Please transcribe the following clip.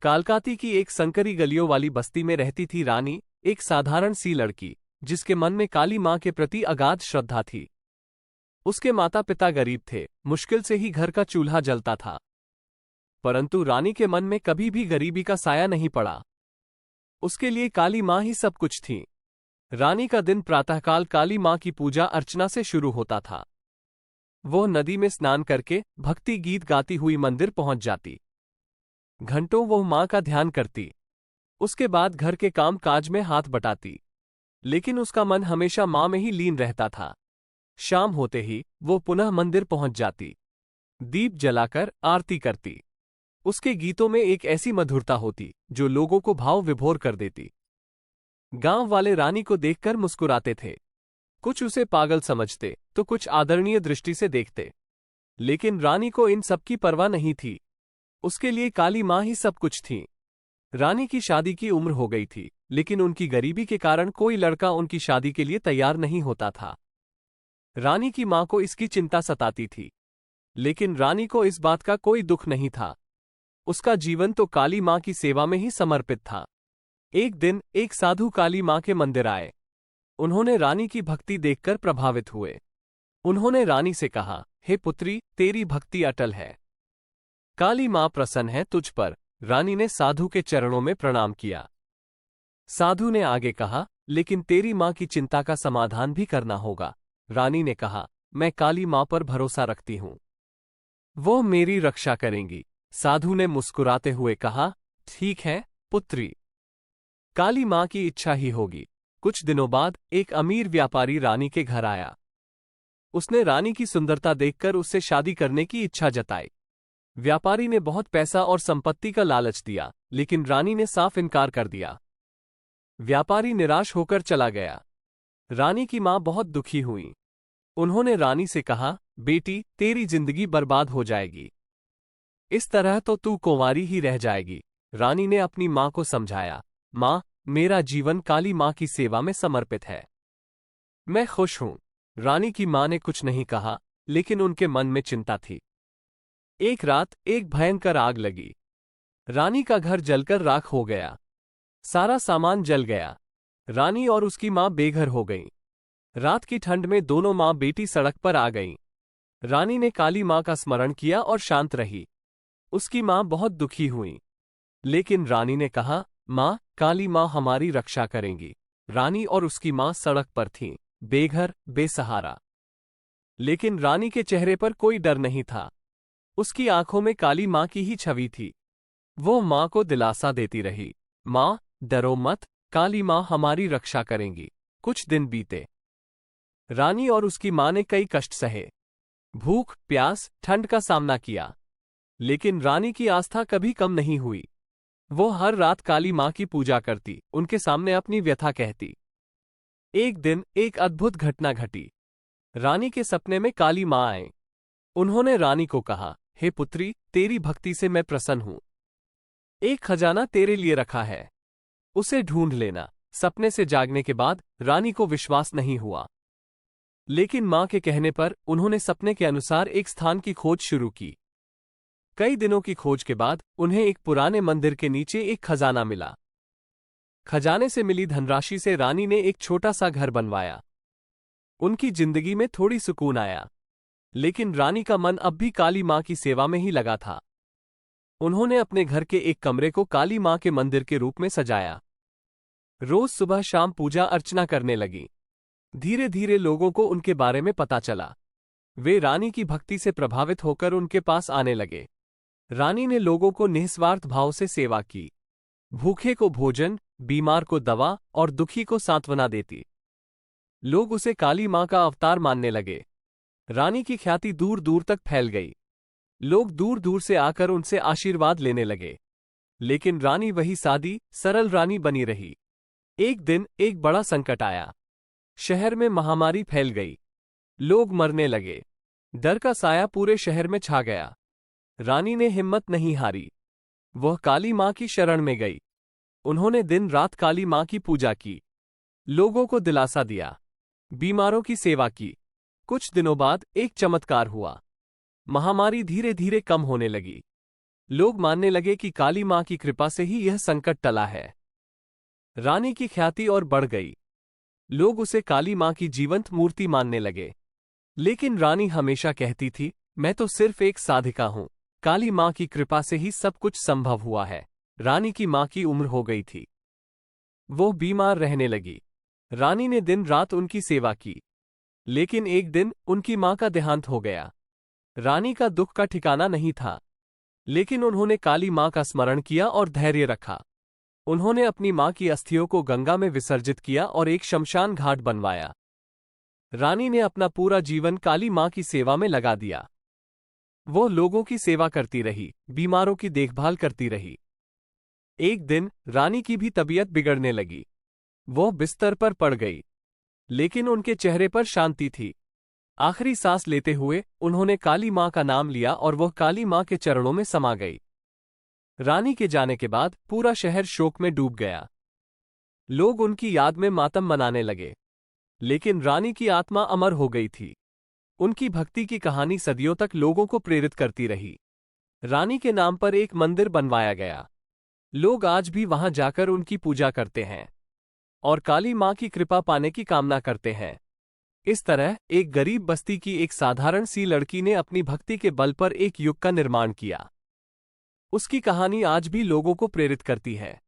कालकाती की एक संकरी गलियों वाली बस्ती में रहती थी रानी, एक साधारण सी लड़की, जिसके मन में काली माँ के प्रति अगाध श्रद्धा थी। उसके माता पिता गरीब थे, मुश्किल से ही घर का चूल्हा जलता था। परंतु रानी के मन में कभी भी गरीबी का साया नहीं पड़ा। उसके लिए काली माँ ही सब कुछ थी। रानी का दिन प्रातःकाल काली माँ की पूजा अर्चना से शुरू होता था। वह नदी में स्नान करके भक्ति गीत गाती हुई मंदिर पहुंच जाती। घंटों वह माँ का ध्यान करती। उसके बाद घर के काम काज में हाथ बटाती, लेकिन उसका मन हमेशा माँ में ही लीन रहता था। शाम होते ही वो पुनः मंदिर पहुंच जाती, दीप जलाकर आरती करती। उसके गीतों में एक ऐसी मधुरता होती जो लोगों को भाव विभोर कर देती। गांव वाले रानी को देखकर मुस्कुराते थे। कुछ उसे पागल समझते तो कुछ आदरणीय दृष्टि से देखते, लेकिन रानी को इन सब की परवाह नहीं थी। उसके लिए काली माँ ही सब कुछ थी। रानी की शादी की उम्र हो गई थी, लेकिन उनकी गरीबी के कारण कोई लड़का उनकी शादी के लिए तैयार नहीं होता था। रानी की माँ को इसकी चिंता सताती थी, लेकिन रानी को इस बात का कोई दुख नहीं था। उसका जीवन तो काली माँ की सेवा में ही समर्पित था। एक दिन एक साधु काली माँ के मंदिर आए। उन्होंने रानी की भक्ति देखकर प्रभावित हुए। उन्होंने रानी से कहा, हे पुत्री, तेरी भक्ति अटल है। काली माँ प्रसन्न है तुझ पर। रानी ने साधु के चरणों में प्रणाम किया। साधु ने आगे कहा, लेकिन तेरी माँ की चिंता का समाधान भी करना होगा। रानी ने कहा, मैं काली माँ पर भरोसा रखती हूँ, वो मेरी रक्षा करेंगी। साधु ने मुस्कुराते हुए कहा, ठीक है पुत्री, काली माँ की इच्छा ही होगी। कुछ दिनों बाद एक अमीर व्यापारी रानी के घर आया। उसने रानी की सुंदरता देखकर उससे शादी करने की इच्छा जताई। व्यापारी ने बहुत पैसा और संपत्ति का लालच दिया, लेकिन रानी ने साफ इनकार कर दिया। व्यापारी निराश होकर चला गया। रानी की माँ बहुत दुखी हुई। उन्होंने रानी से कहा, बेटी, तेरी जिंदगी बर्बाद हो जाएगी। इस तरह तो तू कुंवारी ही रह जाएगी। रानी ने अपनी माँ को समझाया, माँ, मेरा जीवन काली माँ की सेवा में समर्पित है, मैं खुश हूं। रानी की माँ ने कुछ नहीं कहा, लेकिन उनके मन में चिंता थी। एक रात एक भयंकर आग लगी। रानी का घर जलकर राख हो गया। सारा सामान जल गया। रानी और उसकी माँ बेघर हो गईं। रात की ठंड में दोनों माँ बेटी सड़क पर आ गईं। रानी ने काली माँ का स्मरण किया और शांत रही। उसकी माँ बहुत दुखी हुई, लेकिन रानी ने कहा, माँ, काली माँ हमारी रक्षा करेंगी। रानी और उसकी माँ सड़क पर थीं, बेघर, बेसहारा। लेकिन रानी के चेहरे पर कोई डर नहीं था। उसकी आंखों में काली माँ की ही छवि थी। वो माँ को दिलासा देती रही, माँ, डरो मत, काली माँ हमारी रक्षा करेंगी। कुछ दिन बीते। रानी और उसकी माँ ने कई कष्ट सहे, भूख, प्यास, ठंड का सामना किया, लेकिन रानी की आस्था कभी कम नहीं हुई। वो हर रात काली माँ की पूजा करती, उनके सामने अपनी व्यथा कहती। एक दिन एक अद्भुत घटना घटी। रानी के सपने में काली माँ आए। उन्होंने रानी को कहा, हे पुत्री, तेरी भक्ति से मैं प्रसन्न हूं। एक खजाना तेरे लिए रखा है, उसे ढूंढ लेना। सपने से जागने के बाद रानी को विश्वास नहीं हुआ, लेकिन मां के कहने पर उन्होंने सपने के अनुसार एक स्थान की खोज शुरू की। कई दिनों की खोज के बाद उन्हें एक पुराने मंदिर के नीचे एक खजाना मिला। खजाने से मिली धनराशि से रानी ने एक छोटा सा घर बनवाया। उनकी जिंदगी में थोड़ी सुकून आया, लेकिन रानी का मन अब भी काली माँ की सेवा में ही लगा था। उन्होंने अपने घर के एक कमरे को काली माँ के मंदिर के रूप में सजाया। रोज सुबह शाम पूजा अर्चना करने लगी। धीरे धीरे लोगों को उनके बारे में पता चला। वे रानी की भक्ति से प्रभावित होकर उनके पास आने लगे। रानी ने लोगों को निस्वार्थ भाव से सेवा की। भूखे को भोजन, बीमार को दवा और दुखी को सांत्वना देती। लोग उसे काली माँ का अवतार मानने लगे। रानी की ख्याति दूर दूर तक फैल गई। लोग दूर दूर से आकर उनसे आशीर्वाद लेने लगे, लेकिन रानी वही सादी, सरल रानी बनी रही। एक दिन एक बड़ा संकट आया। शहर में महामारी फैल गई। लोग मरने लगे। डर का साया पूरे शहर में छा गया। रानी ने हिम्मत नहीं हारी। वह काली माँ की शरण में गई। उन्होंने दिन रात काली माँ की पूजा की, लोगों को दिलासा दिया, बीमारों की सेवा की। कुछ दिनों बाद एक चमत्कार हुआ। महामारी धीरे धीरे कम होने लगी। लोग मानने लगे कि काली मां की कृपा से ही यह संकट टला है। रानी की ख्याति और बढ़ गई। लोग उसे काली मां की जीवंत मूर्ति मानने लगे। लेकिन रानी हमेशा कहती थी, मैं तो सिर्फ एक साधिका हूं, काली मां की कृपा से ही सब कुछ संभव हुआ है। रानी की मां की उम्र हो गई थी। वो बीमार रहने लगी। रानी ने दिन रात उनकी सेवा की। लेकिन एक दिन उनकी मां का देहांत हो गया। रानी का दुख का ठिकाना नहीं था। लेकिन उन्होंने काली मां का स्मरण किया और धैर्य रखा। उन्होंने अपनी मां की अस्थियों को गंगा में विसर्जित किया और एक शमशान घाट बनवाया। रानी ने अपना पूरा जीवन काली मां की सेवा में लगा दिया। वो लोगों की सेवा करती रही, बीमारों की देखभाल करती रही। एक दिन रानी की भी तबीयत बिगड़ने लगी। वो बिस्तर पर पड़ गई। लेकिन उनके चेहरे पर शांति थी। आखिरी सांस लेते हुए उन्होंने काली मां का नाम लिया और वह काली मां के चरणों में समा गई। रानी के जाने के बाद पूरा शहर शोक में डूब गया। लोग उनकी याद में मातम मनाने लगे। लेकिन रानी की आत्मा अमर हो गई थी। उनकी भक्ति की कहानी सदियों तक लोगों को प्रेरित करती रही। रानी के नाम पर एक मंदिर बनवाया गया। लोग आज भी वहां जाकर उनकी पूजा करते हैं और काली मां की कृपा पाने की कामना करते हैं। इस तरह एक गरीब बस्ती की एक साधारण सी लड़की ने अपनी भक्ति के बल पर एक युग का निर्माण किया। उसकी कहानी आज भी लोगों को प्रेरित करती है।